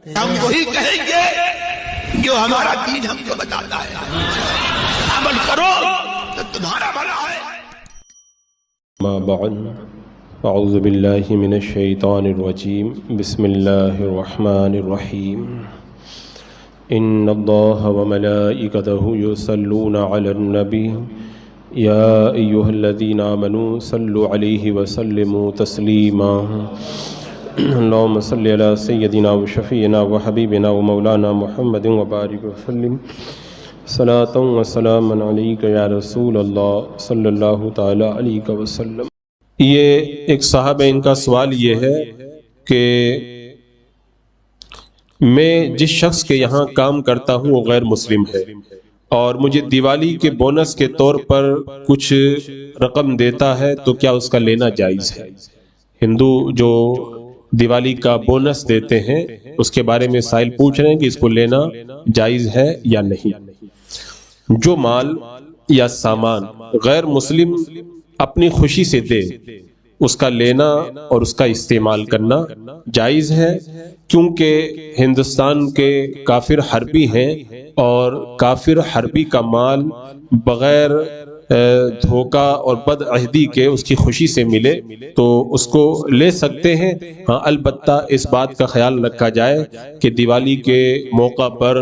ہم وہی کہیں گے جو ہمارا دین ہم کو بتاتا ہے، عمل کرو تو تمہارا بھلا ہے۔ ما بعد، اعوذ باللہ من الشیطان الرجیم، بسم اللہ الرحمن الرحیم۔ ان اللہ وملائکتہ یصلون علی النبی یا ایہا الذین آمنوا صلوا علیہ وسلموا تسلیما۔ اللہم صلی علی سیدنا و شفیعنا و حبیبنا و مولانا محمد وبارک وسلم صلاۃ و سلام علیک یا رسول اللہ صلی اللہ تعالی علیہ وسلم۔ یہ ایک صاحب ہے، ان کا سوال یہ ہے کہ میں جس شخص کے یہاں کام کرتا ہوں وہ غیر مسلم ہے اور مجھے دیوالی کے بونس کے طور پر کچھ رقم دیتا ہے، تو کیا اس کا لینا جائز ہے؟ ہندو جو دیوالی کا بونس دیتے ہیں اس کے بارے میں سائل پوچھ رہے ہیں کہ اس کو لینا جائز ہے یا نہیں۔ جو مال یا سامان غیر مسلم اپنی خوشی سے دے، اس کا لینا اور اس کا استعمال کرنا جائز ہے، کیونکہ ہندوستان کے کافر حربی ہیں اور کافر حربی کا مال بغیر دھوکہ اور بد عہدی کے اس کی خوشی سے ملے تو اس کو لے سکتے ہیں۔ ہاں، البتہ اس بات کا خیال رکھا جائے کہ دیوالی کے موقع پر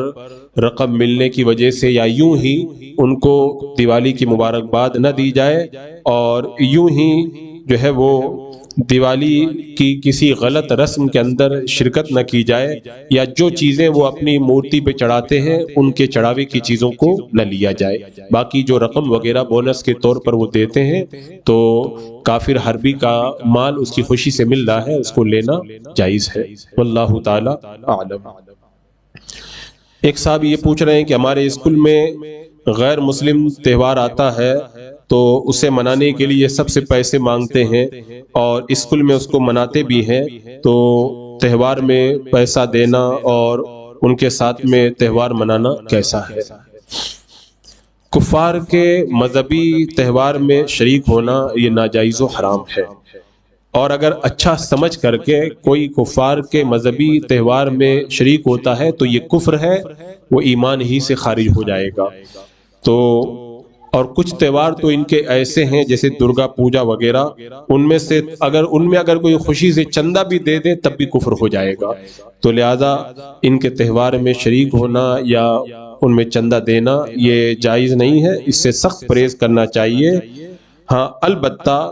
رقم ملنے کی وجہ سے یا یوں ہی ان کو دیوالی کی مبارکباد نہ دی جائے اور یوں ہی جو ہے وہ دیوالی کی کسی غلط رسم کے اندر شرکت نہ کی جائے، یا جو چیزیں وہ اپنی مورتی پہ چڑھاتے ہیں ان کے چڑھاوے کی چیزوں کو نہ لیا جائے۔ باقی جو رقم وغیرہ بونس کے طور پر وہ دیتے ہیں تو کافر حربی کا مال اس کی خوشی سے مل رہا ہے، اس کو لینا جائز ہے، واللہ تعالی اعلم۔ ایک صاحب یہ پوچھ رہے ہیں کہ ہمارے اسکول میں غیر مسلم تہوار آتا ہے تو اسے منانے کے لیے سب سے پیسے مانگتے ہیں اور اسکول میں اس کو مناتے بھی ہیں، تو تہوار میں پیسہ دینا اور ان کے ساتھ میں تہوار منانا کیسا ہے؟ کفار کے مذہبی تہوار میں شریک ہونا یہ ناجائز و حرام ہے، اور اگر اچھا سمجھ کر کے کوئی کفار کے مذہبی تہوار میں شریک ہوتا ہے تو یہ کفر ہے، وہ ایمان ہی سے خارج ہو جائے گا۔ تو اور کچھ تہوار تو ان کے ایسے ہیں جیسے درگا پوجا وغیرہ، ان میں اگر کوئی خوشی سے چندہ بھی دے دے تب بھی کفر ہو جائے گا، تو لہذا ان کے تہوار میں شریک ہونا یا ان میں چندہ دینا یہ جائز نہیں ہے، اس سے سخت پرہیز کرنا چاہیے۔ ہاں، البتہ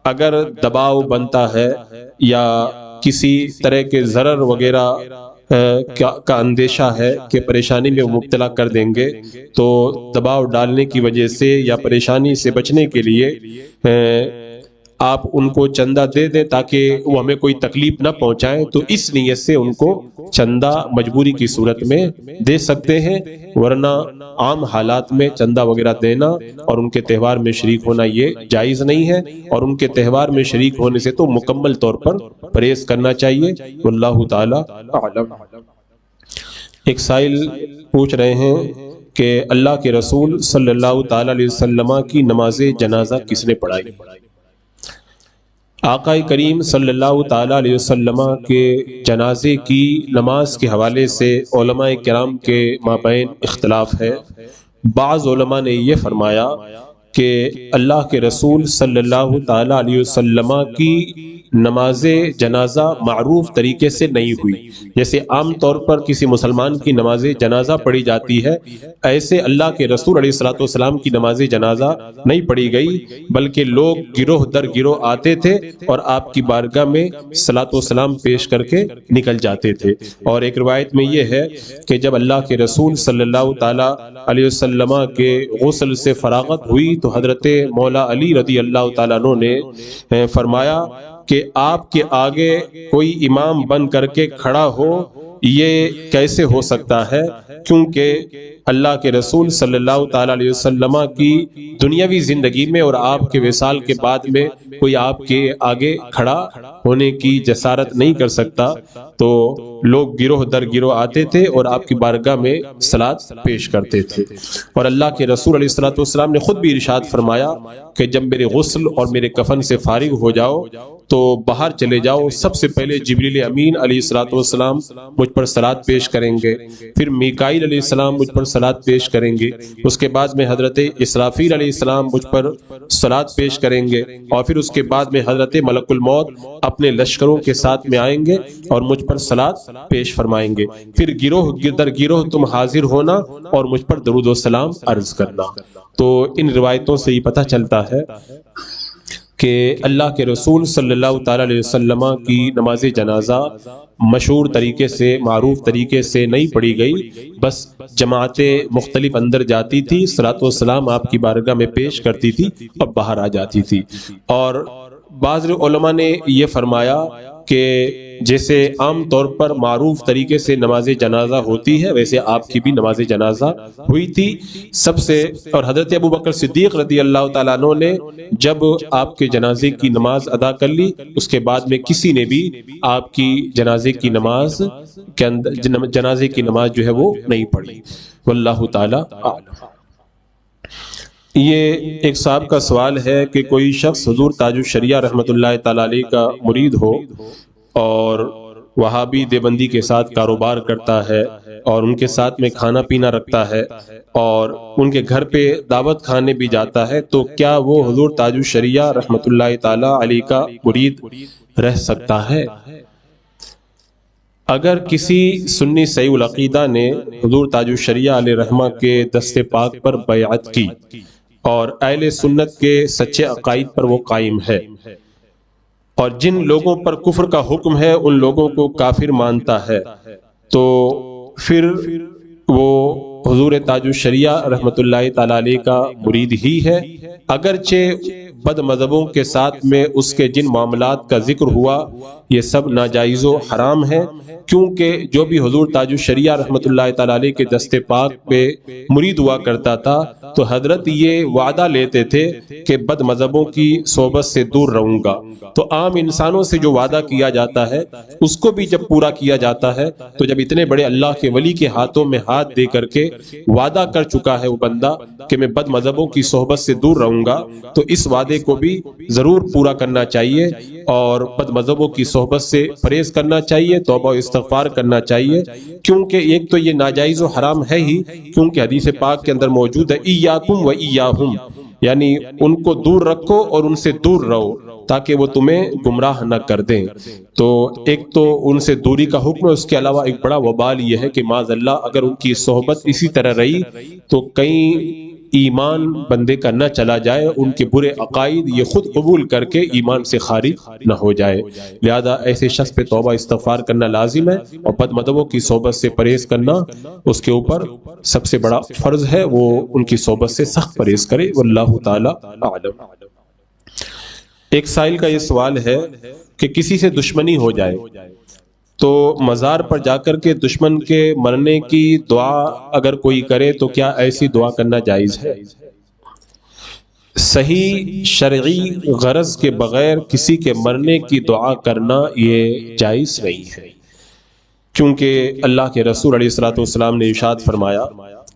اگر دباؤ بنتا ہے یا کسی طرح کے ضرر وغیرہ کا اندیشہ ہے کہ پریشانی میں مبتلا کر دیں گے، تو دباؤ ڈالنے کی وجہ سے یا پریشانی سے بچنے کے لیے آپ ان کو چندہ دے دیں تاکہ وہ ہمیں کوئی تکلیف نہ پہنچائیں، تو اس نیت سے ان کو چندہ مجبوری کی صورت میں دے سکتے ہیں، ورنہ عام حالات میں چندہ وغیرہ دینا اور ان کے تہوار میں شریک ہونا یہ جائز نہیں ہے، اور ان کے تہوار میں شریک ہونے سے تو مکمل طور پر پرہیز کرنا چاہیے، واللہ تعالی اعلم۔ ایک سائل پوچھ رہے ہیں کہ اللہ کے رسول صلی اللہ تعالی علیہ وسلم کی نماز جنازہ کس نے پڑھائی؟ آقا کریم صلی اللہ تعالی علیہ وسلم کے جنازے کی نماز کے حوالے سے علماء کرام کے مابین اختلاف ہے۔ بعض علماء نے یہ فرمایا کہ اللہ کے رسول صلی اللہ تعالی علیہ وسلم کی نماز جنازہ معروف طریقے سے نہیں ہوئی، جیسے عام طور پر کسی مسلمان کی نماز جنازہ پڑھی جاتی ہے، ایسے اللہ کے رسول علیہ الصلوۃ والسلام کی نماز جنازہ نہیں پڑھی گئی، بلکہ لوگ گروہ در گروہ آتے تھے اور آپ کی بارگاہ میں صلاۃ و سلام پیش کر کے نکل جاتے تھے۔ اور ایک روایت میں یہ ہے کہ جب اللہ کے رسول صلی اللہ تعالی علیہ وسلم کے غسل سے فراغت ہوئی تو حضرت مولا علی رضی اللہ تعالیٰ عنہ نے فرمایا کہ آپ کے آگے کوئی امام بن کر کے کھڑا ہو یہ کیسے ہو سکتا ہے، کیونکہ اللہ کے رسول صلی اللہ تعالی علیہ وسلم کی دنیاوی زندگی میں اور آپ کے وصال کے بعد میں کوئی آپ کے آگے کھڑا ہونے کی جسارت نہیں کر سکتا، تو لوگ گروہ در گروہ آتے تھے اور آپ کی بارگاہ میں صلات پیش کرتے تھے۔ اور اللہ کے رسول علیہ الصلوۃ والسلام نے خود بھی ارشاد فرمایا کہ جب میرے غسل اور میرے کفن سے فارغ ہو جاؤ تو باہر چلے جاؤ، سب سے پہلے جبریل امین علیہ الصلوۃ والسلام مجھ پر صلات پیش کریں گے، پھر میکائیل علیہ السلام مجھ پر صلات پیش کریں گے، اس کے بعد میں حضرت اسرافیل علیہ السلام مجھ پر صلات پیش کریں گے، اور پھر اس کے بعد میں حضرت ملک الموت اپنے لشکروں کے ساتھ میں آئیں گے اور مجھ پر صلات پیش فرمائیں گے، پھر گروہ در گروہ تم حاضر ہونا اور مجھ پر درود و سلام عرض کرنا۔ تو ان روایتوں سے یہ پتہ چلتا ہے کہ اللہ کے رسول صلی اللہ تعالی علیہ وسلم کی نماز جنازہ مشہور طریقے سے، معروف طریقے سے نہیں پڑھی گئی، بس جماعتیں مختلف اندر جاتی تھی، صلاۃ و سلام آپ کی بارگاہ میں پیش کرتی تھی اور باہر آ جاتی تھی۔ اور بعض علماء نے یہ فرمایا کہ جیسے عام طور پر معروف طریقے سے نماز جنازہ ہوتی ہے، ویسے آپ کی بھی نماز جنازہ ہوئی تھی سب سے۔ اور حضرت ابو بکر صدیق رضی اللہ تعالیٰ عنہ نے جب آپ کے جنازے کی نماز ادا کر لی، اس کے بعد میں کسی نے بھی آپ کی جنازے کی نماز جو ہے وہ نہیں پڑھی۔ واللہ تعالیٰ اعلم۔ یہ ایک صاحب کا سوال ہے کہ کوئی شخص حضور تاج الشریعہ رحمۃ اللہ تعالی علیہ کا مرید ہو اور وہابی دیوبندی کے ساتھ کاروبار کرتا ہے اور ان کے ساتھ میں کھانا پینا رکھتا ہے اور ان کے گھر پہ دعوت کھانے بھی جاتا ہے، تو کیا وہ حضور تاج الشریعہ رحمۃ اللہ تعالی علیہ کا مرید رہ سکتا ہے؟ اگر کسی سنی صحیح العقیدہ نے حضور تاج الشریعہ علیہ رحمہ کے دست پاک پر بیعت کی اور اہل سنت کے سچے عقائد پر وہ قائم ہے، اور جن لوگوں پر کفر کا حکم ہے ان لوگوں کو کافر مانتا ہے، تو پھر وہ حضور تاج الشریعہ رحمۃ اللہ تعالی علیہ کا مرید ہی ہے، اگرچہ بد مذہبوں کے ساتھ میں اس کے جن معاملات کا ذکر ہوا یہ سب ناجائز و حرام ہے، کیونکہ جو بھی حضور تاج الشریعہ رحمۃ اللہ تعالی علیہ کے دست پاک پہ مرید ہوا کرتا تھا تو حضرت یہ وعدہ لیتے تھے کہ بد مذہبوں کی صحبت سے دور رہوں گا۔ تو عام انسانوں سے جو وعدہ کیا جاتا ہے اس کو بھی جب پورا کیا جاتا ہے، تو جب اتنے بڑے اللہ کے ولی کے ہاتھوں میں ہاتھ دے کر کے وعدہ کر چکا ہے وہ بندہ کہ میں بد مذہبوں کی صحبت سے دور رہوں گا، تو اس وعدے کو بھی ضرور پورا کرنا چاہیے اور بد مذہبوں کی صحبت سے پرہیز کرنا چاہیے، توبہ و استغفار کرنا چاہیے، کیونکہ ایک تو یہ ناجائز و حرام ہے ہی، کیونکہ حدیث پاک کے اندر موجود ہے ایاکم و ایاہم، یعنی ان کو دور رکھو اور ان سے دور رہو تاکہ وہ تمہیں گمراہ نہ کر دیں۔ تو ایک تو ان سے دوری کا حکم ہے، اس کے علاوہ ایک بڑا وبال یہ ہے کہ معاذ اللہ اگر ان کی صحبت اسی طرح رہی تو کہیں ایمان بندے کا نہ چلا جائے، ان کے برے عقائد یہ خود قبول کر کے ایمان سے خارج نہ ہو جائے، لہذا ایسے شخص پہ توبہ استغفار کرنا لازم ہے، اور بد مذہبوں کی صحبت سے پرہیز کرنا اس کے اوپر سب سے بڑا فرض ہے، وہ ان کی صحبت سے سخت پرہیز کرے، واللہ تعالی اعلم۔ ایک سائل کا یہ سوال ہے کہ کسی سے دشمنی ہو جائے تو مزار پر جا کر کے دشمن کے مرنے کی دعا اگر کوئی کرے تو کیا ایسی دعا کرنا جائز ہے؟ صحیح شرعی غرض کے بغیر کسی کے مرنے کی دعا کرنا یہ جائز نہیں ہے، کیونکہ اللہ کے رسول علیہ الصلوۃ والسلام نے ارشاد فرمایا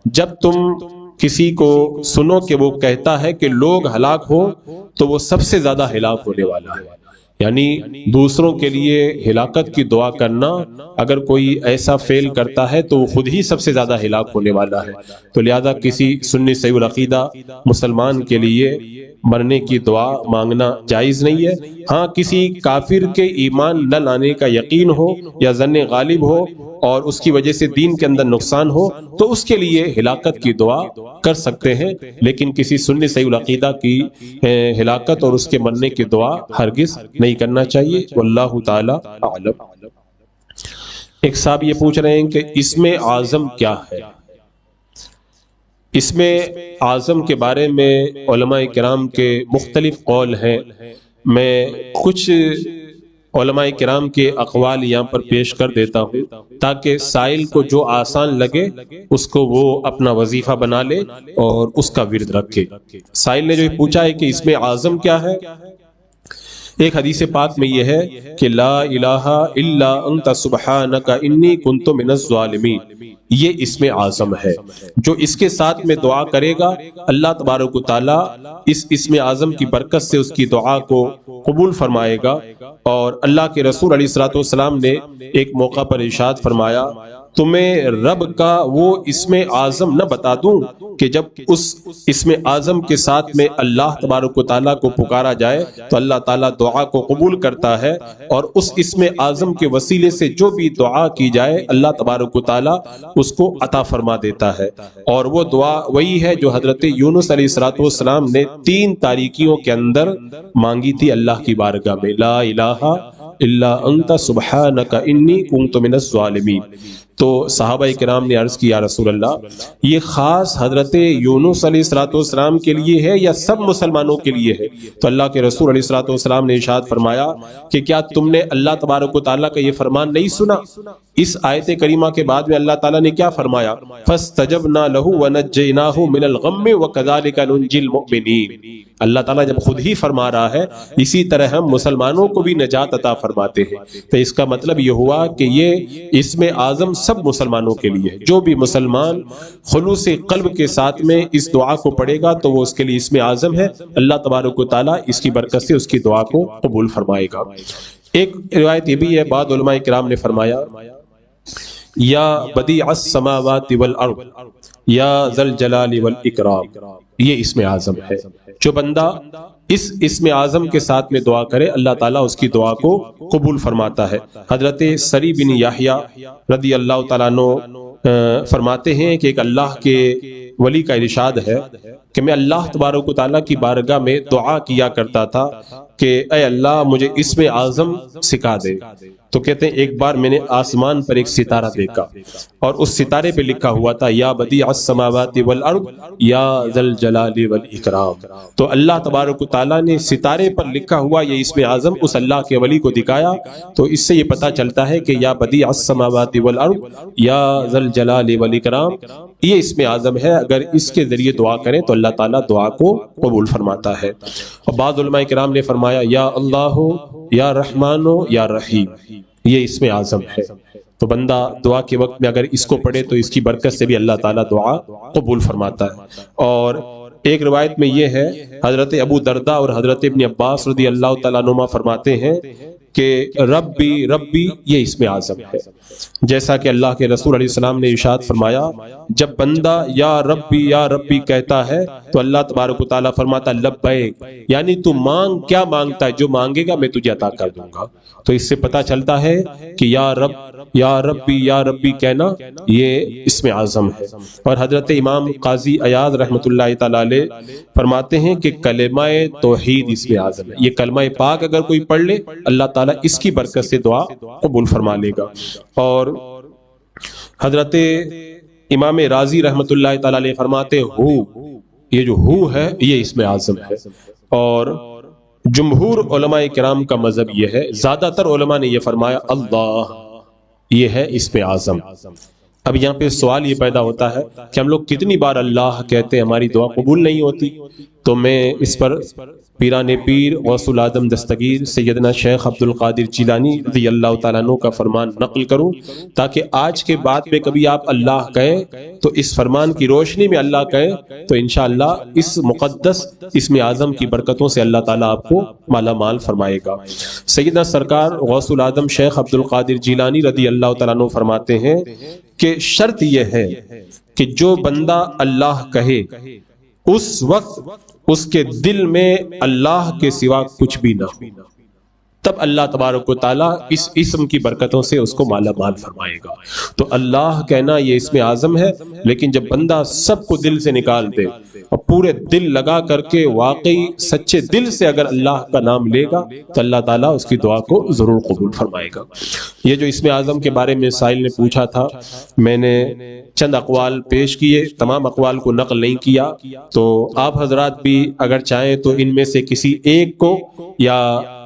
جب تم کسی کو سنو کہ وہ کہتا ہے کہ لوگ ہلاک ہو تو وہ سب سے زیادہ ہلاک ہونے والا ہے، یعنی دوسروں کے لیے ہلاکت کی دعا کرنا، اگر کوئی ایسا فعل کرتا ہے تو وہ خود ہی سب سے زیادہ ہلاک ہونے والا ہے، تو لہذا کسی سنی صحیح العقیدہ مسلمان کے لیے مرنے کی دعا مانگنا جائز نہیں ہے۔ ہاں کسی کافر کے ایمان نہ لانے کا یقین ہو یا ظن غالب ہو اور اس کی وجہ سے دین کے اندر نقصان ہو تو اس کے لیے ہلاکت کی دعا کر سکتے ہیں، لیکن کسی سنی صحیح العقیدہ کی ہلاکت اور اس کے مرنے کی دعا ہرگز نہیں کرنا چاہیے، واللہ تعالی اعلم۔ ایک صاحب یہ پوچھ رہے ہیں کہ اسم اعظم کیا ہے؟ اسم اعظم کے بارے میں علماء کرام کے مختلف قول ہیں، میں کچھ علماء کرام کے اقوال یہاں پر پیش کر دیتا ہوں تاکہ سائل کو جو آسان لگے اس کو وہ اپنا وظیفہ بنا لے اور اس کا ورد رکھے۔ سائل نے جو پوچھا ہے کہ اس میں اعظم کیا ہے، ایک حدیث پاک میں یہ ہے کہ لا الہ الا انت سبحانک انی کنت من الظالمین، یہ اسم اعظم ہے۔ جو اس کے ساتھ میں دعا کرے گا اللہ تبارک و تعالی اس اسم اعظم کی برکت سے اس کی دعا کو قبول فرمائے گا۔ اور اللہ کے رسول علیہ الصلوۃ والسلام نے ایک موقع پر ارشاد فرمایا، تمہیں رب کا وہ اسم اعظم نہ بتا دوں کہ جب اس اسم اعظم کے ساتھ میں اللہ تبارک و تعالیٰ کو پکارا جائے تو اللہ تعالیٰ دعا کو قبول کرتا ہے، اور اس اسم اعظم کے وسیلے سے جو بھی دعا کی جائے اللہ تبارک و تعالیٰ اس کو عطا فرما دیتا ہے۔ اور وہ دعا وہی ہے جو حضرت یونس علیہ الصلوۃ والسلام نے 3 تاریکیوں کے اندر مانگی تھی اللہ کی بارگاہ میں، لا الہ الا انت سبحانک انی کنت من الظالمین۔ تو صحابہ کرام نے عرض کی یا رسول اللہ، یہ خاص حضرت یونس علیہ الصلوۃ والسلام کے لیے ہے یا سب مسلمانوں کے لیے ہے؟ تو اللہ کے رسول علیہ الصلوۃ والسلام نے ارشاد فرمایا کہ کیا تم نے اللہ تبارک و تعالیٰ کا یہ فرمان نہیں سنا؟ اس آیت کریمہ کے بعد میں اللہ تعالیٰ نے کیا فرمایا؟ فَاسْتَجَبْنَا لَهُ وَنَجَّيْنَاهُ مِنَ الْغَمِّ وَكَذَلِكَ نُنْجِي الْمُؤْمِنِينَ۔ اللہ تعالیٰ جب خود ہی فرما رہا ہے اسی طرح ہم مسلمانوں کو بھی نجات عطا فرماتے ہیں۔ تو اس کا مطلب یہ ہوا کہ یہ اسم اعظم سب مسلمانوں کے لیے ہے۔ جو بھی مسلمان خلوص قلب کے ساتھ میں اس دعا کو پڑھے گا تو وہ اس کے لیے اسم اعظم ہے، اللہ تبارک و تعالیٰ اس کی برکت سے اس کی دعا کو قبول فرمائے گا۔ ایک روایت یہ بھی ہے، بعض علماء کرام نے فرمایا یا بدیع السماوات والارض یا ذی الجلال والاکرام، یہ اسم اعظم ہے۔ جو بندہ اس اسم اعظم کے ساتھ میں دعا کرے اللہ تعالیٰ اس کی دعا کو قبول فرماتا ہے۔ حضرت سری بن یحییٰ رضی اللہ تعالیٰ عنہ فرماتے ہیں کہ ایک اللہ کے ولی کا ارشاد ہے کہ میں اللہ تبارک و تعالیٰ کی بارگاہ میں دعا کیا کرتا تھا کہ اے اللہ مجھے اسم اعظم سکھا دے۔ تو کہتے ہیں ایک بار میں نے آسمان پر ایک ستارہ دیکھا اور اس ستارے پہ لکھا ہوا تھا یا بدیع السماوات والارض یا ذی الجلال والاکرام۔ تو اللہ تبارک و تعالیٰ نے ستارے پر لکھا ہوا یہ اسم اعظم اس اللہ کے ولی کو دکھایا۔ تو اس سے یہ پتہ چلتا ہے کہ یا بدیع السماوات والارض یا ذی الجلال والاکرام یہ اسم اعظم ہے، اگر اس کے ذریعے دعا کریں تو اللہ تعالیٰ دعا کو قبول فرماتا ہے۔ اور بعض علماء کرام نے فرمایا یا اللہ یا رحمان یا رحیم، یہ اسم اعظم ہے۔ تو بندہ دعا کے وقت میں اگر اس کو پڑھے تو اس کی برکت سے بھی اللہ تعالیٰ دعا قبول فرماتا ہے۔ اور ایک روایت میں یہ ہے، حضرت ابو درداء اور حضرت ابن عباس رضی اللہ تعالیٰ عنہما فرماتے ہیں کہ ربی ربی یہ اسم اعظم ہے، جیسا کہ اللہ کے رسول علیہ السلام نے ارشاد فرمایا جب بندہ یا ربی کہتا ہے تو اللہ تبارک و تعالیٰ فرماتا لبیک، یعنی تو مانگ کیا مانگتا ہے، جو مانگے گا میں تجھے عطا کر دوں گا۔ تو اس سے پتہ چلتا ہے کہ یا ربی کہنا یہ اسم اعظم ہے۔ اور حضرت امام قاضی عیاض رحمۃ اللہ تعالی علیہ فرماتے ہیں کہ کلمہ توحید اسم اعظم ہے، یہ کلمہ پاک اگر کوئی پڑھ لے اللہ تعالیٰ اس کی برکت سے دعا قبول فرما لے گا۔ اور حضرت امام راضی رحمۃ اللہ تعالی علیہ فرماتے ہو، یہ جو ہو ہے یہ اسم اعظم ہے۔ اور جمہور علماء کرام کا مذہب یہ ہے، زیادہ تر علماء نے یہ فرمایا اللہ یہ ہے اسم اعظم۔ اب یہاں پہ سوال یہ پیدا ہوتا ہے کہ ہم لوگ کتنی بار اللہ کہتے ہیں ہماری دعا قبول نہیں ہوتی؟ تو میں اس پر پیران پیر غوث العظم دستگیر سیدنا شیخ عبد القادر جیلانی رضی اللہ تعالیٰ عنہ کا فرمان نقل کروں تاکہ آج کے بعد میں کبھی آپ اللہ کہیں تو اس فرمان کی روشنی میں اللہ کہیں تو انشاءاللہ اس مقدس اسم اعظم کی برکتوں سے اللہ تعالیٰ آپ کو مالا مال فرمائے گا۔ سیدنا سرکار غوث العظم شیخ عبد القادر جیلانی رضی اللہ تعالیٰ عنہ فرماتے ہیں کہ شرط یہ ہے کہ جو بندہ اللہ کہے اس وقت اس کے دل میں اللہ کے سوا کچھ بھی نہ ہو، تب اللہ تبارک و تعالیٰ اس اسم کی برکتوں سے اس کو مالا مال فرمائے گا۔ تو اللہ کہنا یہ اسم اعظم ہے، لیکن جب بندہ سب کو دل سے نکال دے اور پورے دل لگا کر کے واقعی سچے دل سے اگر اللہ کا نام لے گا تو اللہ تعالیٰ اس کی دعا کو ضرور قبول فرمائے گا۔ یہ جو اسم اعظم کے بارے میں سائل نے پوچھا تھا، میں نے چند اقوال پیش کیے، تمام اقوال کو نقل نہیں کیا، تو آپ حضرات بھی اگر چاہیں تو ان میں سے کسی ایک کو یا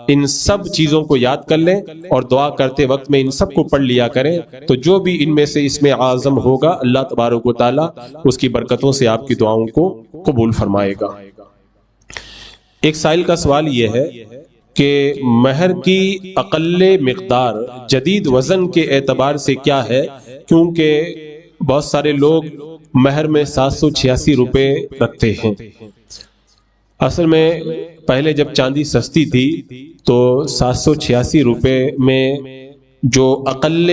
ان سب چیزوں کو یاد کر لیں اور دعا کرتے وقت میں ان سب کو پڑھ لیا کریں، تو جو بھی ان میں سے اس میں اعظم ہوگا اللہ تبارک و تعالیٰ اس کی برکتوں سے آپ کی دعاؤں کو قبول فرمائے گا۔ ایک سائل کا سوال یہ ہے کہ مہر کی اقل مقدار جدید وزن کے اعتبار سے کیا ہے، کیونکہ بہت سارے لوگ مہر میں 786 روپے رکھتے ہیں۔ اصل میں پہلے جب چاندی سستی تھی تو 786 روپے میں جو اقل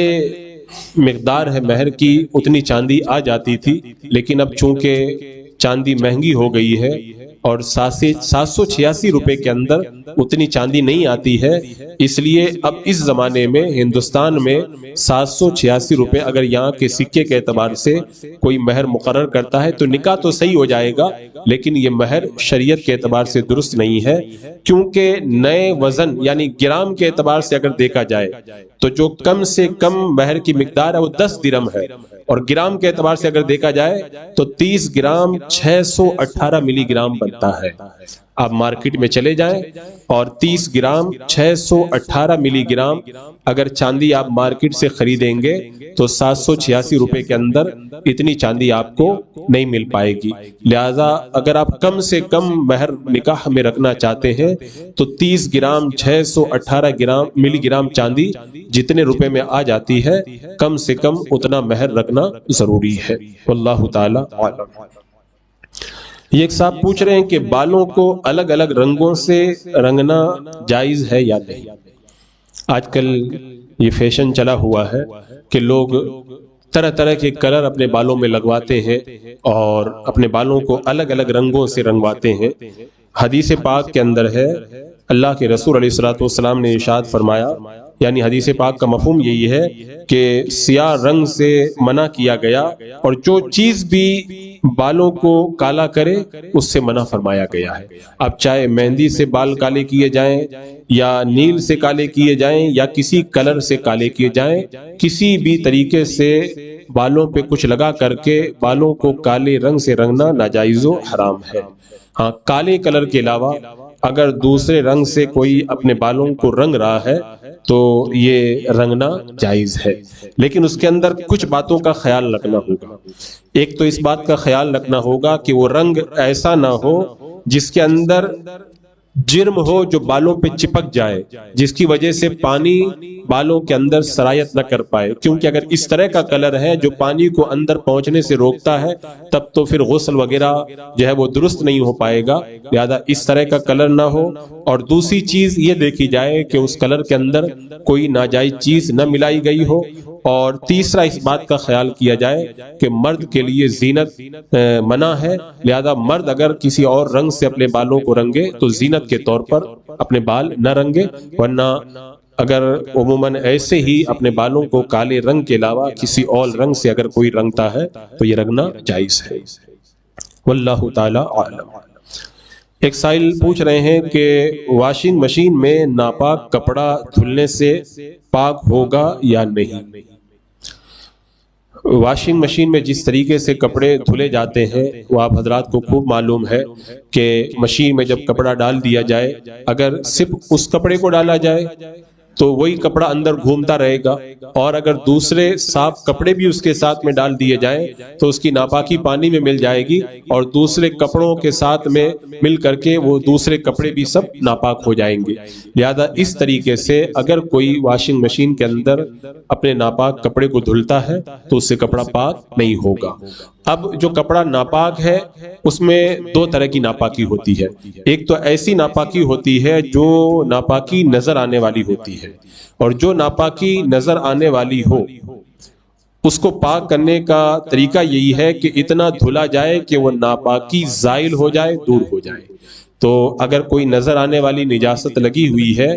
مقدار ہے مہر کی اتنی چاندی آ جاتی تھی، لیکن اب چونکہ چاندی مہنگی ہو گئی ہے اور 786 روپے کے اندر اتنی چاندی نہیں آتی ہے، اس لیے اب اس زمانے میں ہندوستان میں 786 روپے اگر یہاں کے سکے کے اعتبار سے کوئی مہر مقرر کرتا ہے تو نکاح تو صحیح ہو جائے گا، لیکن یہ مہر شریعت کے اعتبار سے درست نہیں ہے، کیونکہ نئے وزن یعنی گرام کے اعتبار سے اگر دیکھا جائے تو جو کم سے کم مہر کی مقدار ہے وہ 10 درہم ہے، اور گرام کے اعتبار سے اگر دیکھا جائے تو 30 گرام 618 ملی گرام بنتا ہے۔ آپ مارکیٹ میں چلے جائیں اور 30 گرام 618 ملی گرام اگر چاندی آپ مارکیٹ سے خریدیں گے تو 786 روپے کے اندر اتنی چاندی آپ کو نہیں مل پائے گی۔ لہذا اگر آپ کم سے کم مہر نکاح میں رکھنا چاہتے ہیں تو 30 گرام 618 گرام ملی گرام چاندی جتنے روپے میں آ جاتی ہے کم سے کم اتنا مہر رکھنا ضروری ہے۔ واللہ تعالی عالم۔ یہ ایک صاحب پوچھ رہے ہیں کہ بالوں کو الگ الگ رنگوں سے رنگنا جائز ہے یا نہیں۔ آج کل یہ فیشن چلا ہوا ہے کہ لوگ طرح طرح کے کلر اپنے بالوں میں لگواتے ہیں اور اپنے بالوں کو الگ الگ رنگوں سے رنگواتے ہیں۔ حدیث پاک کے اندر ہے، اللہ کے رسول علیہ الصلوۃ والسلام نے ارشاد فرمایا، یعنی حدیث پاک کا مفہوم یہی ہے کہ سیاہ رنگ سے منع کیا گیا، اور جو چیز بھی بالوں کو کالا کرے اس سے منع فرمایا گیا ہے۔ اب چاہے مہندی سے بال کالے کیے جائیں یا نیل سے کالے کیے جائیں یا کسی کلر سے کالے کیے جائیں، کسی بھی طریقے سے بالوں پہ کچھ لگا کر کے بالوں کو کالے رنگ سے رنگنا ناجائز و حرام ہے۔ ہاں، کالے کلر کے علاوہ اگر دوسرے رنگ سے کوئی اپنے بالوں کو رنگ رہا ہے تو یہ رنگنا جائز ہے، لیکن اس کے اندر کچھ باتوں کا خیال رکھنا ہوگا۔ ایک تو اس بات کا خیال رکھنا ہوگا کہ وہ رنگ ایسا نہ ہو جس کے اندر جرم ہو جو بالوں پہ چپک جائے، جس کی وجہ سے پانی بالوں کے اندر سرایت نہ کر پائے، کیونکہ اگر اس طرح کا کلر ہے جو پانی کو اندر پہنچنے سے روکتا ہے تب تو پھر غسل وغیرہ جو ہے وہ درست نہیں ہو پائے گا، لہذا اس طرح کا کلر نہ ہو۔ اور دوسری چیز یہ دیکھی جائے کہ اس کلر کے اندر کوئی ناجائز چیز نہ ملائی گئی ہو، اور تیسرا اس بات کا خیال کیا جائے کہ مرد کے لیے زینت منع ہے، لہذا مرد اگر کسی اور رنگ سے اپنے بالوں کو رنگے تو زینت کے طور پر اپنے بال نہ رنگے، ورنہ اگر عموماً ایسے ہی اپنے بالوں کو کالے رنگ کے علاوہ کسی اور رنگ سے اگر کوئی رنگتا ہے تو یہ رنگنا جائز ہے۔ واللہ تعالی عالم۔ ایک سائل پوچھ رہے ہیں کہ واشنگ مشین میں ناپاک کپڑا دھلنے سے پاک ہوگا یا نہیں۔ واشنگ مشین میں جس طریقے سے کپڑے دھلے جاتے ہیں وہ آپ حضرات کو خوب معلوم ہے کہ مشین میں جب کپڑا ڈال دیا جائے، اگر صرف اس کپڑے کو ڈالا جائے تو وہی کپڑا اندر گھومتا رہے گا، اور اگر دوسرے صاف کپڑے بھی اس کے ساتھ میں ڈال دیے جائیں تو اس کی ناپاکی پانی میں مل جائے گی، اور دوسرے کپڑوں کے ساتھ میں مل کر کے وہ دوسرے کپڑے بھی سب ناپاک ہو جائیں گے۔ لہذا اس طریقے سے اگر کوئی واشنگ مشین کے اندر اپنے ناپاک کپڑے کو دھلتا ہے تو اس سے کپڑا پاک نہیں ہوگا۔ اب جو کپڑا ناپاک ہے اس میں دو طرح کی ناپاکی ہوتی ہے۔ ایک تو ایسی ناپاکی ہوتی ہے جو ناپاکی نظر آنے والی ہوتی ہے، اور جو ناپاکی نظر آنے والی ہو اس کو پاک کرنے کا طریقہ یہی ہے کہ اتنا دھلا جائے کہ وہ ناپاکی زائل ہو جائے، دور ہو جائے۔ تو اگر کوئی نظر آنے والی نجاست لگی ہوئی ہے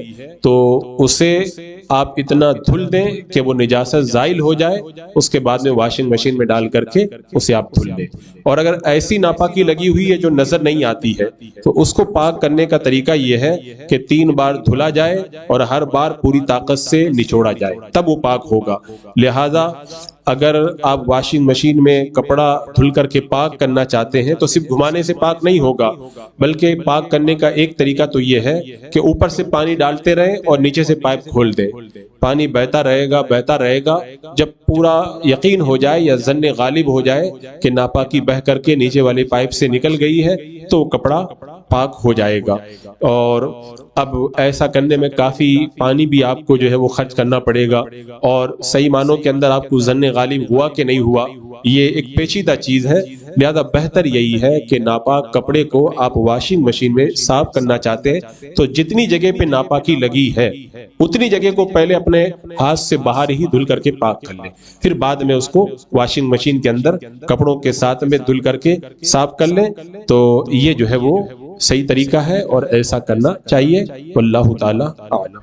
تو اسے آپ اتنا دھل دیں کہ وہ نجاست زائل ہو جائے، اس کے بعد میں واشنگ مشین میں ڈال کر کے اسے آپ دھل لیں۔ اور اگر ایسی ناپاکی لگی ہوئی ہے جو نظر نہیں آتی ہے تو اس کو پاک کرنے کا طریقہ یہ ہے کہ 3 بار دھلا جائے اور ہر بار پوری طاقت سے نچوڑا جائے، تب وہ پاک ہوگا۔ لہذا اگر آپ واشنگ مشین میں کپڑا دھل کر کے پاک کرنا چاہتے ہیں تو صرف گھمانے سے پاک نہیں ہوگا، بلکہ پاک کرنے کا ایک طریقہ تو یہ ہے کہ اوپر سے پانی ڈالتے رہیں اور نیچے سے پائپ کھول دیں، پانی بہتا رہے گا، جب پورا یقین ہو جائے یا ظن غالب ہو جائے کہ ناپاکی بہ کر کے نیچے والے پائپ سے نکل گئی ہے تو کپڑا پاک ہو جائے گا۔ اور اب ایسا کرنے میں کافی پانی بھی آپ کو جو ہے وہ خرچ کرنا پڑے گا، اور صحیح معنوں کے اندر آپ کو ظن غالب ہوا کہ نہیں ہوا یہ ایک پیچیدہ چیز ہے، لہذا بہتر یہی ہے کہ ناپاک کپڑے کو آپ واشنگ مشین میں صاف کرنا چاہتے ہیں تو جتنی جگہ پہ ناپاکی لگی ہے اتنی جگہ کو پہلے اپنے ہاتھ سے باہر ہی دھل کر کے پاک کر لیں، پھر بعد میں اس کو واشنگ مشین کے اندر کپڑوں کے ساتھ میں دھل کر کے صاف کر لیں، تو یہ جو ہے وہ صحیح طریقہ ہے اور ایسا کرنا چاہیے، واللہ تعالی اعلم۔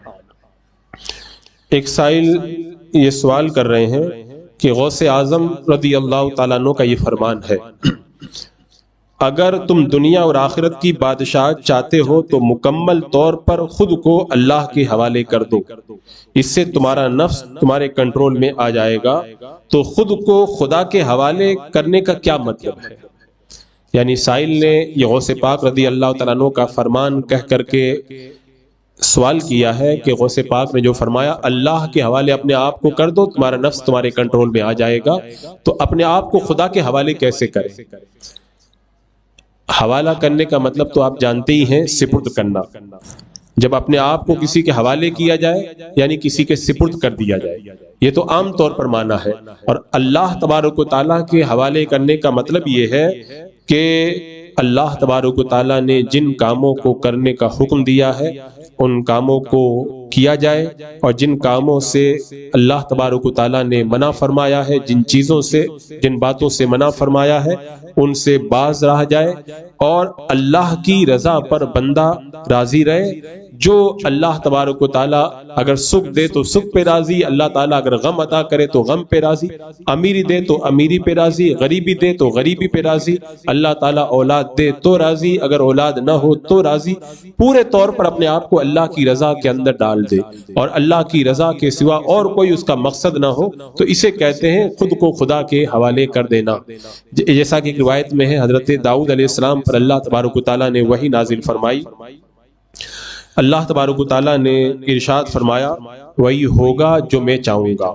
ایک سائل یہ سوال کر رہے ہیں کہ غوث اعظم رضی اللہ تعالیٰ عنہ کا یہ فرمان ہے، اگر تم دنیا اور آخرت کی بادشاہت چاہتے ہو تو مکمل طور پر خود کو اللہ کے حوالے کر دو، اس سے تمہارا نفس تمہارے کنٹرول میں آ جائے گا، تو خود کو خدا کے حوالے کرنے کا کیا مطلب ہے؟ یعنی سائل نے یہ غوث پاک رضی اللہ تعالیٰ عنہ کا فرمان کہہ کر کے سوال کیا ہے کہ غوث پاک نے جو فرمایا اللہ کے حوالے اپنے آپ کو کر دو تمہارا نفس تمہارے کنٹرول میں آ جائے گا، تو اپنے آپ کو خدا کے حوالے کیسے کریں؟ حوالہ کرنے کا مطلب تو آپ جانتے ہی ہیں، سپرد کرنا۔ جب اپنے آپ کو کسی کے حوالے کیا جائے یعنی کسی کے سپرد کر دیا جائے، یہ تو عام طور پر مانا ہے، اور اللہ تبارک و تعالیٰ کے حوالے کرنے کا مطلب یہ ہے کہ اللہ تبارک و تعالیٰ نے جن کاموں کو کرنے کا حکم دیا ہے ان کاموں کو کیا جائے، اور جن کاموں سے اللہ تبارک و تعالیٰ نے منع فرمایا ہے، جن چیزوں سے جن باتوں سے منع فرمایا ہے ان سے باز رہ جائے، اور اللہ کی رضا پر بندہ راضی رہے۔ جو اللہ تبارک و تعالیٰ اگر سکھ دے تو سکھ پہ راضی، اللہ تعالیٰ اگر غم عطا کرے تو غم پہ راضی، امیری دے تو امیری پہ راضی، غریبی دے تو غریبی پہ راضی، اللہ تعالیٰ اولاد دے تو راضی، اگر اولاد نہ ہو تو راضی، پورے طور پر اپنے آپ کو اللہ کی رضا کے اندر ڈال دے، اور اللہ کی رضا کے سوا اور کوئی اس کا مقصد نہ ہو، تو اسے کہتے ہیں خود کو خدا کے حوالے کر دینا۔ جیسا کہ روایت میں ہے حضرت داؤد علیہ السلام پر اللہ تبارک و تعالیٰ نے وحی نازل فرمائی، اللہ تبارک و تعالیٰ نے ارشاد فرمایا وہی ہوگا جو میں چاہوں گا،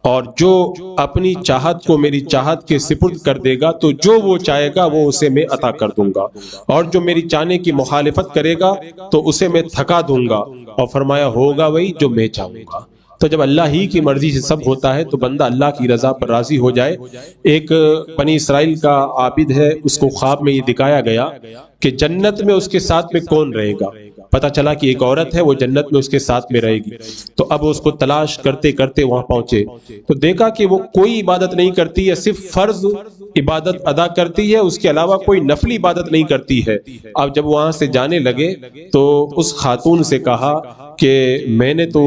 اور جو اپنی چاہت کو میری چاہت کے سپرد کر دے گا تو جو وہ چاہے گا وہ اسے میں عطا کر دوں گا، اور جو میری چاہنے کی مخالفت کرے گا تو اسے میں تھکا دوں گا، اور فرمایا ہوگا وہی جو میں چاہوں گا۔ تو جب اللہ ہی کی مرضی سے سب ہوتا ہے تو بندہ اللہ کی رضا پر راضی ہو جائے۔ ایک بنی اسرائیل کا عابد ہے، اس کو خواب میں یہ دکھایا گیا کہ جنت میں اس کے ساتھ میں کون رہے گا، پتا چلا کہ ایک عورت ہے وہ جنت میں اس کے ساتھ میں رہے گی، تو اب اس کو تلاش کرتے کرتے وہاں پہنچے تو دیکھا کہ وہ کوئی عبادت نہیں کرتی ہے، صرف فرض عبادت ادا کرتی ہے، اس کے علاوہ کوئی نفلی عبادت نہیں کرتی ہے۔ اب جب وہاں سے جانے لگے تو اس خاتون سے کہا کہ میں نے تو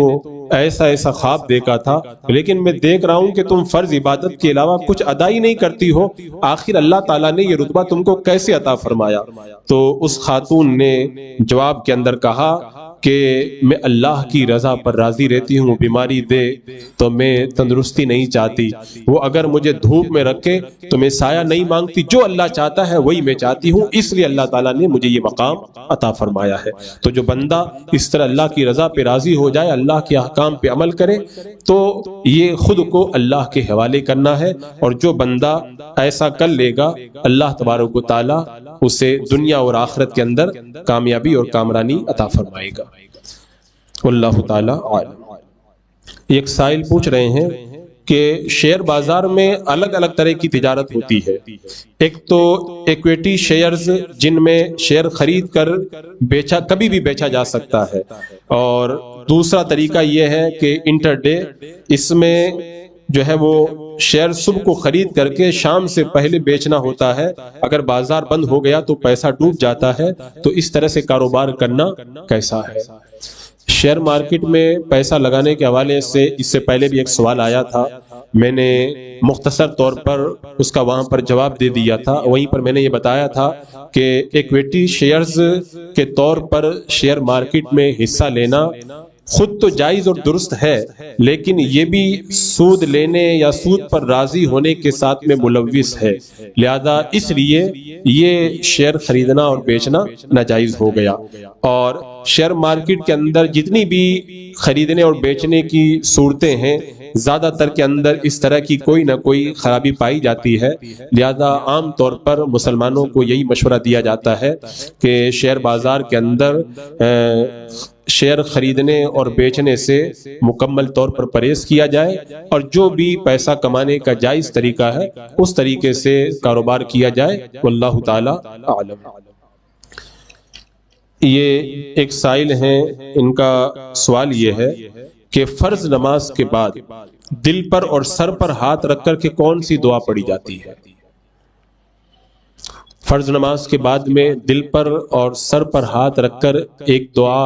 ایسا خواب دیکھا تھا، لیکن میں دیکھ رہا ہوں کہ تم فرض عبادت کے علاوہ کچھ ادا ہی نہیں کرتی ہو، آخر اللہ تعالیٰ نے یہ رتبہ تم کو کیسے عطا فرمایا؟ تو اس خاتون نے جواب کے اندر کہا کہ میں اللہ کی رضا پر راضی رہتی ہوں، بیماری دے تو میں تندرستی نہیں چاہتی، وہ اگر مجھے دھوپ میں رکھے تو میں سایہ نہیں مانگتی، جو اللہ چاہتا ہے وہی میں چاہتی ہوں، اس لیے اللہ تعالیٰ نے مجھے یہ مقام عطا فرمایا ہے۔ تو جو بندہ اس طرح اللہ کی رضا پہ راضی ہو جائے، اللہ کے احکام پہ عمل کرے، تو یہ خود کو اللہ کے حوالے کرنا ہے، اور جو بندہ ایسا کر لے گا اللہ تبارک و تعالیٰ اسے دنیا اور آخرت کے اندر کامیابی اور کامرانی عطا فرمائے گا، واللہ تعالیٰ عالم۔ ایک سائل پوچھ رہے ہیں کہ شیئر بازار میں الگ الگ طرح کی تجارت ہوتی ہے، ایک تو ایکویٹی شیئرز جن میں شیئر خرید کر کبھی بھی بیچا جا سکتا ہے، اور دوسرا طریقہ یہ ہے کہ انٹر ڈے، اس میں جو ہے وہ شیئر صبح کو خرید کر کے شام سے پہلے بیچنا ہوتا ہے، اگر بازار بند ہو گیا تو پیسہ ڈوب جاتا ہے، تو اس طرح سے کاروبار کرنا کیسا ہے؟ شیئر مارکیٹ میں پیسہ لگانے کے حوالے سے اس سے پہلے بھی ایک سوال آیا تھا، میں نے مختصر طور پر اس کا وہاں پر جواب دے دیا تھا، وہیں پر میں نے یہ بتایا تھا کہ ایکویٹی شیئرز کے طور پر شیئر مارکیٹ میں حصہ لینا خود تو جائز اور درست ہے، لیکن یہ بھی سود لینے یا سود پر راضی ہونے کے ساتھ میں ملوث ہے، لہذا اس لیے یہ شیئر خریدنا اور بیچنا ناجائز ہو گیا۔ اور شیئر مارکیٹ کے اندر جتنی بھی خریدنے اور بیچنے کی صورتیں ہیں، زیادہ تر کے اندر اس طرح کی کوئی نہ کوئی خرابی پائی جاتی ہے، لہذا عام طور پر مسلمانوں کو یہی مشورہ دیا جاتا ہے کہ شیئر بازار کے اندر شیئر خریدنے اور بیچنے سے مکمل طور پر پرہیز کیا جائے، اور جو بھی پیسہ کمانے کا جائز طریقہ ہے اس طریقے سے کاروبار کیا جائے، واللہ تعالی اعلم۔ یہ ایک سائل ہیں، ان کا سوال یہ ہے کہ فرض نماز کے بعد دل پر اور سر پر ہاتھ رکھ کر کے کون سی دعا پڑھی جاتی ہے؟ فرض نماز کے بعد میں دل پر اور سر پر ہاتھ رکھ کر ایک دعا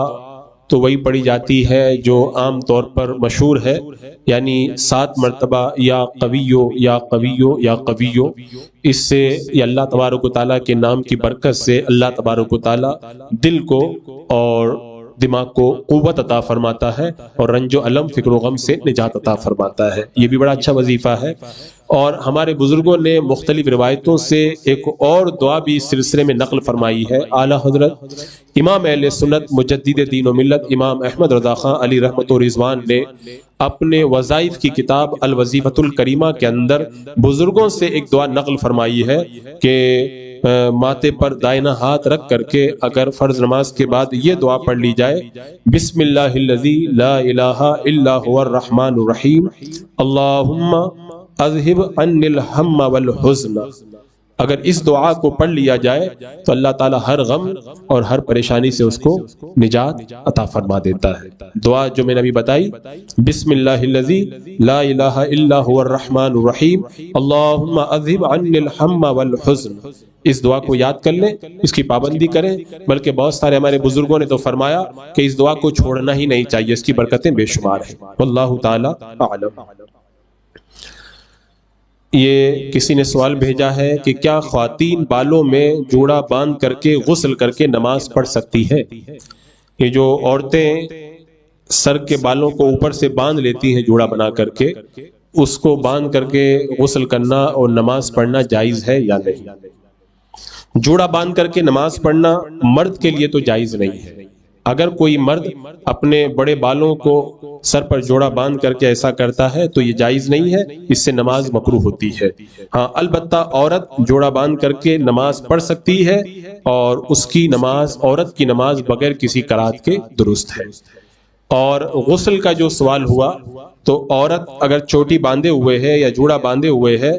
تو وہی پڑھی جاتی ہے جو عام طور پر مشہور ہے، یعنی 7 مرتبہ یا قویو یا قویو یا قویو۔ اس سے یہ اللہ تبارک و تعالیٰ کے نام کی برکت سے اللہ تبارک و تعالیٰ دل کو اور دماغ کو قوت عطا فرماتا ہے اور رنج و الم فکر و غم سے نجات عطا فرماتا ہے۔ یہ بھی بڑا اچھا وظیفہ ہے، اور ہمارے بزرگوں نے مختلف روایتوں سے ایک اور دعا بھی اس سلسلے میں نقل فرمائی ہے۔ اعلیٰ حضرت امام اہل سنت مجدد دین و ملت امام احمد رضا خان علی رحمت و رضوان نے اپنے وظائف کی کتاب الوظیفۃ الکریمہ کے اندر بزرگوں سے ایک دعا نقل فرمائی ہے کہ ماتھے پر دائنا ہاتھ رکھ کر کے اگر فرض نماز کے بعد یہ دعا پڑھ لی جائے، بسم اللہ الذی لا الہ الا هو الرحمن الرحیم اللہم اذہب عنی الہم والحزن، اگر اس دعا کو پڑھ لیا جائے تو اللہ تعالیٰ ہر غم اور ہر پریشانی سے اس کو نجات عطا فرما دیتا ہے۔ دعا جو میں نے ابھی بتائی، بسم اللہ الذی لا الہ الا هو الرحمن الرحیم اللہم اذہب عنی الہم والحزن، اس دعا کو یاد کر لیں، اس کی پابندی کریں، بلکہ بہت سارے ہمارے بزرگوں نے تو فرمایا کہ اس دعا کو چھوڑنا ہی نہیں چاہیے، اس کی برکتیں بے شمار ہیں، واللہ تعالی اعلم۔ یہ کسی نے سوال بھیجا ہے کہ کیا خواتین بالوں میں جوڑا باندھ کر کے غسل کر کے نماز پڑھ سکتی ہے؟ یہ جو عورتیں سر کے بالوں کو اوپر سے باندھ لیتی ہیں جوڑا بنا کر کے، اس کو باندھ کر کے غسل کرنا اور نماز پڑھنا جائز ہے یا نہیں؟ جوڑا باندھ کر کے نماز پڑھنا مرد کے لیے تو جائز نہیں ہے۔ اگر کوئی مرد اپنے بڑے بالوں کو سر پر جوڑا باندھ کر کے ایسا کرتا ہے تو یہ جائز نہیں ہے، اس سے نماز مکروہ ہوتی ہے۔ ہاں البتہ عورت جوڑا باندھ کر کے نماز پڑھ سکتی ہے، اور اس کی نماز، عورت کی نماز بغیر کسی کراہت کے درست ہے۔ اور غسل کا جو سوال ہوا، تو عورت اگر چوٹی باندھے ہوئے ہے یا جوڑا باندھے ہوئے ہے،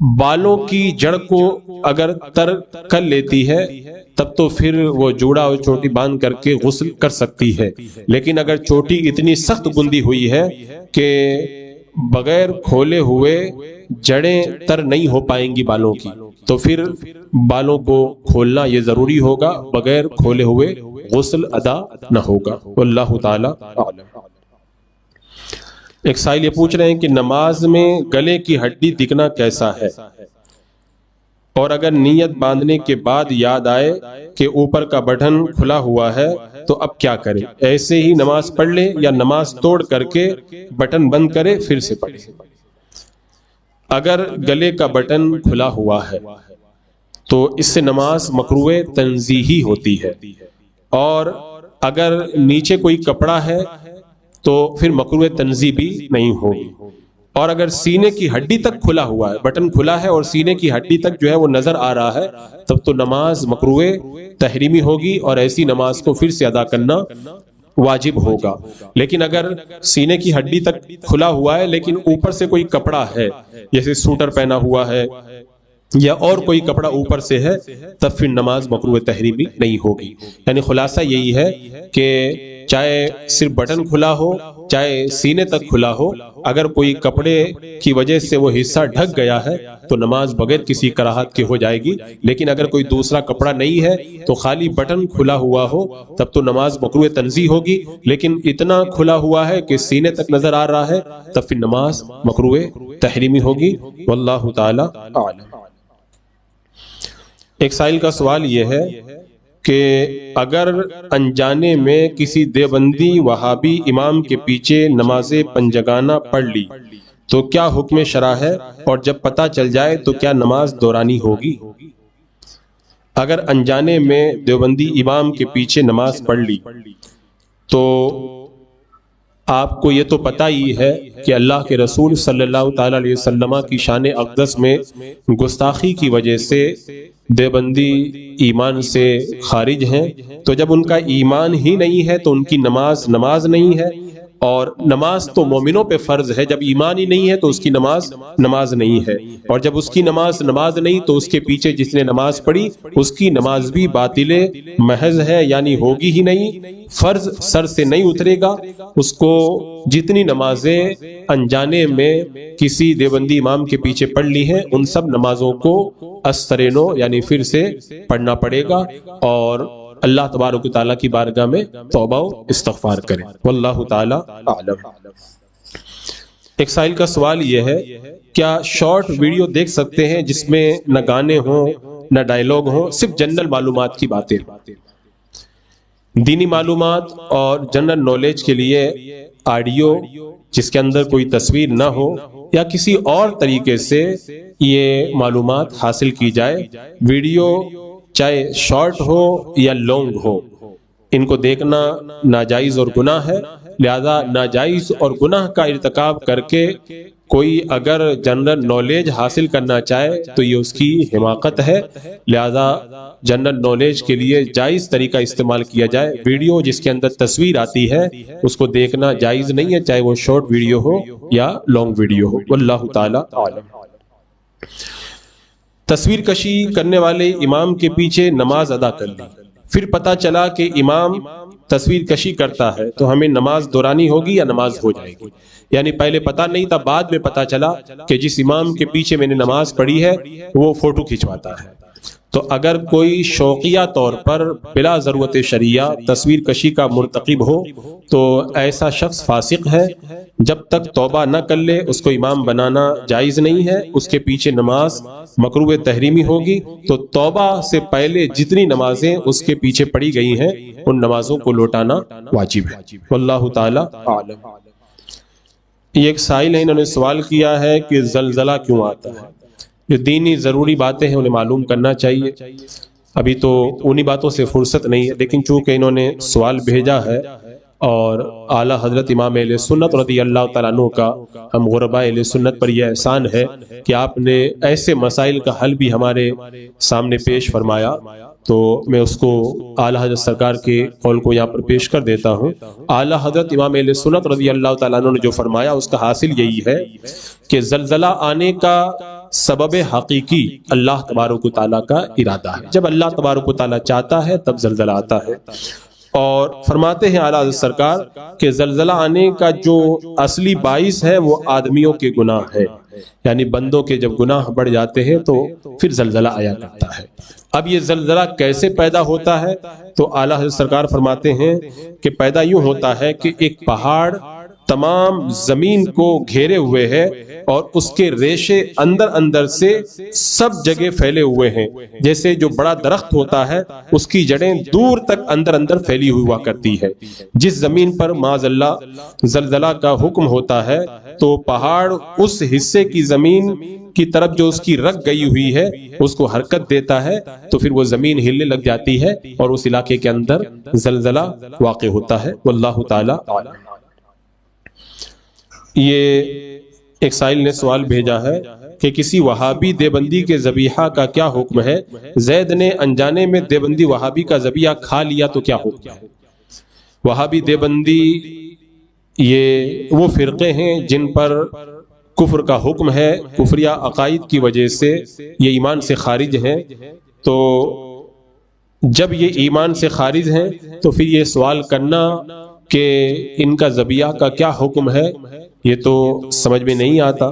بالوں کی جڑ کو اگر تر کر لیتی ہے تب تو پھر وہ جوڑا اور چوٹی باندھ کر کے غسل کر سکتی ہے، لیکن اگر چوٹی اتنی سخت گندی ہوئی ہے کہ بغیر کھولے ہوئے جڑیں تر نہیں ہو پائیں گی بالوں کی، تو پھر بالوں کو کھولنا یہ ضروری ہوگا، بغیر کھولے ہوئے غسل ادا نہ ہوگا، واللہ تعالی اعلم۔ ایک سائل یہ پوچھ رہے ہیں کہ نماز میں گلے کی ہڈی دکھنا کیسا ہے، اور اگر نیت باندھنے کے بعد یاد آئے کہ اوپر کا بٹن کھلا ہوا ہے تو اب کیا کرے؟ ایسے ہی نماز پڑھ لے یا نماز توڑ کر کے بٹن بند کرے پھر سے پڑھے؟ اگر گلے کا بٹن کھلا ہوا ہے تو اس سے نماز مکروہ تنزیہی ہوتی ہے، اور اگر نیچے کوئی کپڑا ہے تو پھر مکروہ تنزیہ بھی نہیں ہوگی، اور اگر سینے کی ہڈی تک کھلا ہوا ہے، بٹن کھلا ہے اور سینے کی ہڈی تک جو ہے وہ نظر آ رہا ہے، تب تو نماز مکروہ تحریمی ہوگی اور ایسی نماز کو پھر سے ادا کرنا واجب ہوگا۔ لیکن اگر سینے کی ہڈی تک کھلا ہوا ہے لیکن اوپر سے کوئی کپڑا ہے، جیسے سوٹر پہنا ہوا ہے یا اور کوئی کپڑا اوپر سے ہے، تب پھر نماز مکروہ تحریمی نہیں ہوگی۔ یعنی خلاصہ یہی ہے کہ چاہے صرف بٹن کھلا ہو چاہے سینے تک کھلا ہو، اگر کوئی کپڑے کی وجہ سے وہ حصہ ڈھک گیا ہے تو نماز بغیر کسی کراہت کے ہو جائے گی، لیکن اگر کوئی دوسرا کپڑا نہیں ہے تو خالی بٹن کھلا ہوا ہو تب تو نماز مکروہ تنزیہ ہوگی، لیکن اتنا کھلا ہوا ہے کہ سینے تک نظر آ رہا ہے تب پھر نماز مکروہ تحریمی ہوگی، واللہ تعالی اعلم۔ ایک سائل کا سوال یہ ہے کہ اگر انجانے میں کسی دیوبندی وہابی امام کے پیچھے نماز پنجگانہ پڑھ لی تو کیا حکم شرع ہے، اور جب پتہ چل جائے تو کیا نماز دورانی ہوگی؟ اگر انجانے میں دیوبندی امام کے پیچھے نماز پڑھ لی تو آپ کو یہ تو پتہ ہی ہے کہ اللہ کے رسول صلی اللہ تعالی علیہ وسلم کی شان اقدس میں گستاخی کی وجہ سے دیوبندی ایمان سے خارج ہیں، تو جب ان کا ایمان ہی نہیں ہے تو ان کی نماز نہیں ہے، اور نماز تو مومنوں پہ فرض ہے، جب ایمان ہی نہیں ہے تو اس کی نماز نہیں ہے، اور جب اس کی نماز نہیں تو اس کے پیچھے جس نے نماز پڑھی اس کی نماز بھی باطل محض ہے، یعنی ہوگی ہی نہیں، فرض سر سے نہیں اترے گا۔ اس کو جتنی نمازیں انجانے میں کسی دیوبندی امام کے پیچھے پڑھ لی ہیں ان سب نمازوں کو استرینو یعنی پھر سے پڑھنا پڑے گا، اور اللہ تبارک و تعالیٰ کی بارگاہ میں توبہ و استغفار کریں۔ واللہ تعالیٰ اعلم۔ ایک سائل کا سوال یہ ہے، کیا شارٹ ویڈیو دیکھ سکتے ہیں جس میں نہ گانے ہوں نہ ڈائیلاگ ہوں، صرف جنرل معلومات کی باتیں؟ دینی معلومات اور جنرل نالج کے لیے آڈیو جس کے اندر کوئی تصویر نہ ہو یا کسی اور طریقے سے یہ معلومات حاصل کی جائے، ویڈیو چاہے شارٹ ہو یا لانگ ہو، ان کو دیکھنا ناجائز اور گناہ ہے، لہذا ناجائز اور گناہ کا ارتکاب کر کے کوئی اگر جنرل نالج حاصل کرنا چاہے تو یہ اس کی حماقت ہے، لہذا جنرل نالج کے لیے جائز طریقہ استعمال کیا جائے۔ ویڈیو جس کے اندر تصویر آتی ہے اس کو دیکھنا جائز نہیں ہے، چاہے وہ شارٹ ویڈیو ہو یا لانگ ویڈیو ہو۔ واللہ تعالی عالم۔ تصویر کشی کرنے والے امام کے پیچھے نماز ادا کر لی، پھر پتہ چلا کہ امام تصویر کشی کرتا ہے تو ہمیں نماز دورانی ہوگی یا نماز ہو جائے گی؟ یعنی پہلے پتہ نہیں تھا، بعد میں پتہ چلا کہ جس امام کے پیچھے میں نے نماز پڑھی ہے وہ فوٹو کھنچواتا ہے، تو اگر کوئی شوقیہ طور پر بلا ضرورت شرعیہ تصویر کشی کا مرتکب ہو تو ایسا شخص فاسق ہے، جب تک توبہ نہ کر لے اس کو امام بنانا جائز نہیں ہے، اس کے پیچھے نماز مکروہ تحریمی ہوگی، تو توبہ سے پہلے جتنی نمازیں اس کے پیچھے پڑھی گئی ہیں ان نمازوں کو لوٹانا واجب ہے۔ واللہ تعالی عالم۔ یہ ایک سائل ہے، انہوں نے سوال کیا ہے کہ زلزلہ کیوں آتا ہے؟ جو دینی ضروری باتیں ہیں انہیں معلوم کرنا چاہیے، ابھی تو انہی باتوں سے فرصت نہیں ہے، لیکن چونکہ انہوں نے سوال بھیجا ہے اور اعلیٰ حضرت امام اہل سنت رضی اللہ تعالیٰ عنہ کا ہم غرباء اہل سنت پر یہ احسان ہے کہ آپ نے ایسے مسائل کا حل بھی ہمارے سامنے پیش فرمایا، تو میں اس کو اعلیٰ حضرت سرکار کے قول کو یہاں پر پیش کر دیتا ہوں۔ اعلیٰ حضرت امام اہل سنت رضی اللہ تعالیٰ عنہ نے جو فرمایا اس کا حاصل یہی ہے کہ زلزلہ آنے کا سبب حقیقی اللہ تبارک و تعالیٰ کا ارادہ ہے، جب اللہ تبارک و تعالیٰ چاہتا ہے تب زلزلہ آتا ہے، اور فرماتے ہیں اعلیٰ حضرت سرکار کہ زلزلہ آنے کا جو اصلی باعث ہے وہ آدمیوں کے گناہ ہے، یعنی بندوں کے جب گناہ بڑھ جاتے ہیں تو پھر زلزلہ آیا کرتا ہے۔ اب یہ زلزلہ کیسے پیدا ہوتا ہے تو اعلیٰ حضرت سرکار فرماتے ہیں کہ پیدا یوں ہوتا ہے کہ ایک پہاڑ تمام زمین کو گھیرے ہوئے ہے اور اس کے ریشے اندر سے سب جگہ پھیلے ہوئے ہیں، جیسے جو بڑا درخت ہوتا ہے اس کی جڑیں دور تک اندر پھیلی ہوئی ہوا کرتی ہے۔ جس زمین پر معاذ اللہ زلزلہ کا حکم ہوتا ہے تو پہاڑ اس حصے کی زمین کی طرف جو اس کی رگ گئی ہوئی ہے اس کو حرکت دیتا ہے، تو پھر وہ زمین ہلنے لگ جاتی ہے اور اس علاقے کے اندر زلزلہ واقع ہوتا ہے۔ واللہ تعالی عالم۔ یہ ایک سائل نے سوال بھیجا ہے کہ کسی وہابی دیوبندی کے ذبیحہ کا کیا حکم ہے؟ زید نے انجانے میں دیوبندی وہابی کا ذبیحہ کھا لیا تو کیا حکم ہے؟ وہابی دیوبندی یہ وہ فرقے ہیں جن پر کفر کا حکم ہے، کفریہ عقائد کی وجہ سے یہ ایمان سے خارج ہیں، تو جب یہ ایمان سے خارج ہیں تو پھر یہ سوال کرنا کہ ان کا ذبیحہ کا کیا حکم ہے، یہ تو سمجھ میں نہیں آتا۔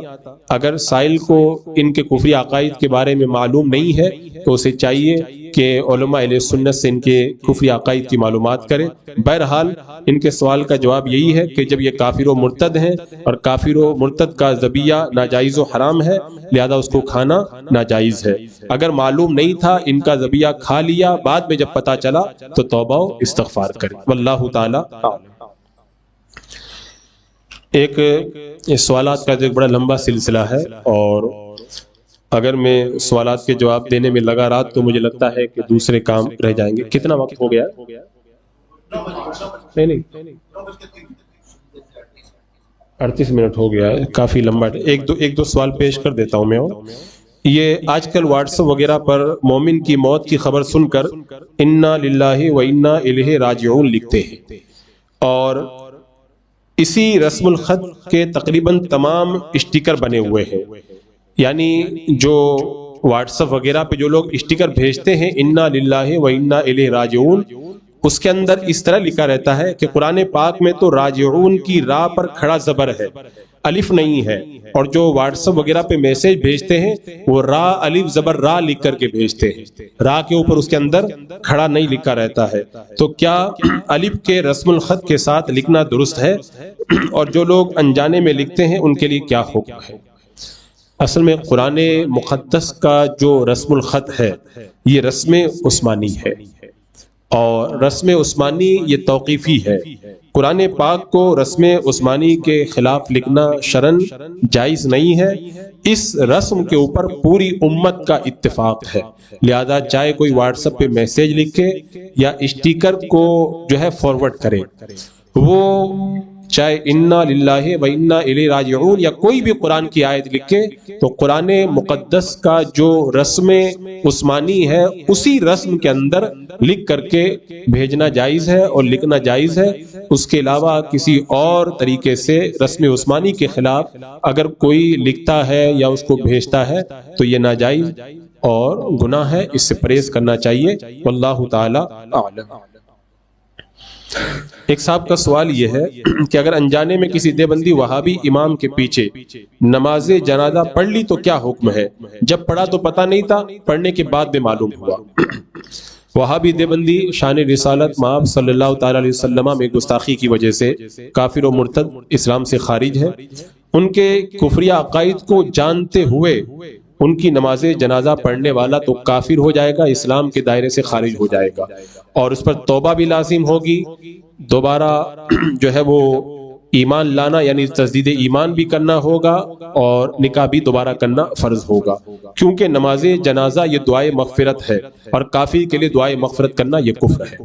اگر سائل کو ان کے کفری عقائد کے بارے میں معلوم نہیں ہے تو اسے چاہیے کہ علماء اہل سنت سے ان کے کفری عقائد کی معلومات کرے۔ بہرحال ان کے سوال کا جواب یہی ہے کہ جب یہ کافر و مرتد ہیں اور کافر و مرتد کا ذبیحہ ناجائز و حرام ہے، لہذا اس کو کھانا ناجائز ہے۔ اگر معلوم نہیں تھا، ان کا ذبیحہ کھا لیا، بعد میں جب پتہ چلا تو توبہ و استغفار کرے۔ واللہ تعالی اعلم۔ ایک سوالات کا جو ایک بڑا لمبا سلسلہ ہے، اور اگر میں سوالات کے جواب دینے میں لگا رہا تو مجھے لگتا ہے کہ دوسرے کام رہ جائیں گے۔ کتنا وقت ہو گیا؟ نہیں 38 منٹ ہو گیا ہے، کافی لمبا۔ ایک دو سوال پیش کر دیتا ہوں میں۔ اور یہ آج کل واٹس ایپ وغیرہ پر مومن کی موت کی خبر سن کر انا للہ و انا الیہ راجعون لکھتے ہیں، اور اسی رسم الخط کے تقریباً تمام اسٹیکر بنے ہوئے ہیں۔ یعنی جو واٹس ایپ وغیرہ پہ جو لوگ اسٹیکر بھیجتے ہیں انا للہ و انا الیہ راجعون، اس کے اندر اس طرح لکھا رہتا ہے کہ قرآن پاک میں تو راجعون کی را پر کھڑا زبر ہے، الف نہیں ہے، اور جو واٹس ایپ وغیرہ پہ میسج بھیجتے ہیں وہ را الف زبر را لکھ کر کے بھیجتے ہیں، را کے اوپر اس کے اندر کھڑا نہیں لکھا رہتا ہے۔ تو کیا الف کے رسم الخط کے ساتھ لکھنا درست ہے؟ اور جو لوگ انجانے میں لکھتے ہیں ان کے لیے کیا حکم ہے؟ اصل میں قرآن مقدس کا جو رسم الخط ہے یہ رسم عثمانی ہے، اور رسم عثمانی یہ توقیفی ہے۔ قرآن پاک کو رسم عثمانی کے خلاف لکھنا شرعاً جائز نہیں ہے۔ اس رسم کے اوپر پوری امت کا اتفاق ہے، لہذا چاہے کوئی واٹس ایپ پہ میسج لکھے یا اسٹیکر کو جو ہے فارورڈ کرے، وہ چاہے انا للہ و انا الیہ راجعون یا کوئی بھی قرآن کی آیت لکھے، تو قرآن مقدس کا جو رسم عثمانی ہے اسی رسم کے اندر لکھ کر کے بھیجنا جائز ہے اور لکھنا جائز ہے۔ اس کے علاوہ کسی اور طریقے سے رسم عثمانی کے خلاف اگر کوئی لکھتا ہے یا اس کو بھیجتا ہے تو یہ ناجائز اور گناہ ہے، اس سے پرہیز کرنا چاہیے۔ واللہ تعالی اعلم۔ ایک صاحب کا سوال یہ ہے کہ اگر انجانے میں کسی دیوبندی وہابی امام کے پیچھے نماز جنازہ پڑھ لی تو کیا حکم ہے؟ جب پڑھا تو پتہ نہیں تھا، پڑھنے کے بعد میں معلوم ہوا۔ وہابی دیوبندی شان رسالت مآب صلی اللہ تعالی علیہ وسلم میں گستاخی کی وجہ سے کافر و مرتد اسلام سے خارج ہے۔ ان کے کفریہ عقائد کو جانتے ہوئے ان کی نماز جنازہ پڑھنے والا تو کافر ہو جائے گا، اسلام کے دائرے سے خارج ہو جائے گا، اور اس پر توبہ بھی لازم ہوگی، دوبارہ جو ہے وہ ایمان لانا یعنی تجدید ایمان بھی کرنا ہوگا، اور نکاح بھی دوبارہ کرنا فرض ہوگا، کیونکہ نماز جنازہ یہ دعائے مغفرت ہے، اور کافر کے لیے دعائے مغفرت کرنا یہ کفر ہے۔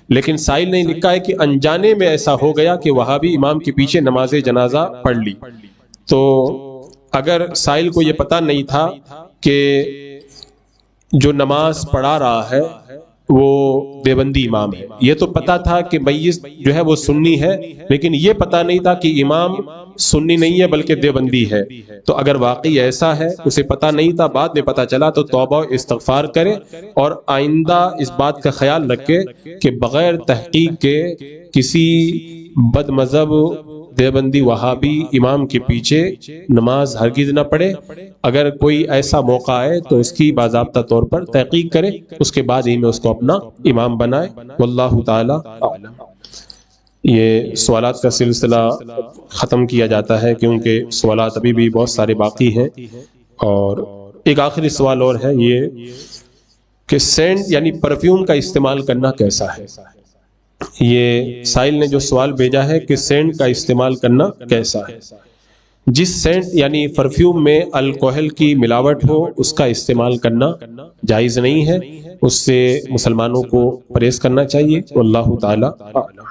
لیکن سائل نے لکھا ہے کہ انجانے میں ایسا ہو گیا کہ وہابی امام کے پیچھے نماز جنازہ پڑھ لی، تو اگر سائل کو یہ پتہ نہیں تھا کہ جو نماز پڑھا رہا ہے وہ دیوبندی امام ہے، یہ تو پتا تھا کہ میت جو ہے وہ سنی ہے، لیکن یہ پتا نہیں تھا کہ امام سنی نہیں ہے بلکہ دیوبندی ہے، تو اگر واقعی ایسا ہے، اسے پتا نہیں تھا، بعد میں پتا چلا، تو توبہ و استغفار کرے، اور آئندہ اس بات کا خیال رکھے کہ بغیر تحقیق کے کسی بد مذہب دیوبندی وہابی امام کے پیچھے نماز ہرگز نہ پڑھے۔ اگر کوئی ایسا موقع آئے تو اس کی باضابطہ طور پر تحقیق کرے، اس کے بعد ہی میں اس کو اپنا امام بنائے۔ واللہ تعالی اعلم۔ یہ سوالات کا سلسلہ ختم کیا جاتا ہے کیونکہ سوالات ابھی بھی بہت سارے باقی ہیں، اور ایک آخری سوال اور ہے یہ کہ سینٹ یعنی پرفیوم کا استعمال کرنا کیسا ہے؟ یہ سائل نے جو سوال بھیجا ہے کہ سینٹ کا استعمال کرنا کیسا ہے۔ جس سینٹ یعنی پرفیوم میں الکوہل کی ملاوٹ ہو اس کا استعمال کرنا جائز نہیں ہے، اس سے مسلمانوں کو پرہیز کرنا چاہیے۔ واللہ تعالی اعلم۔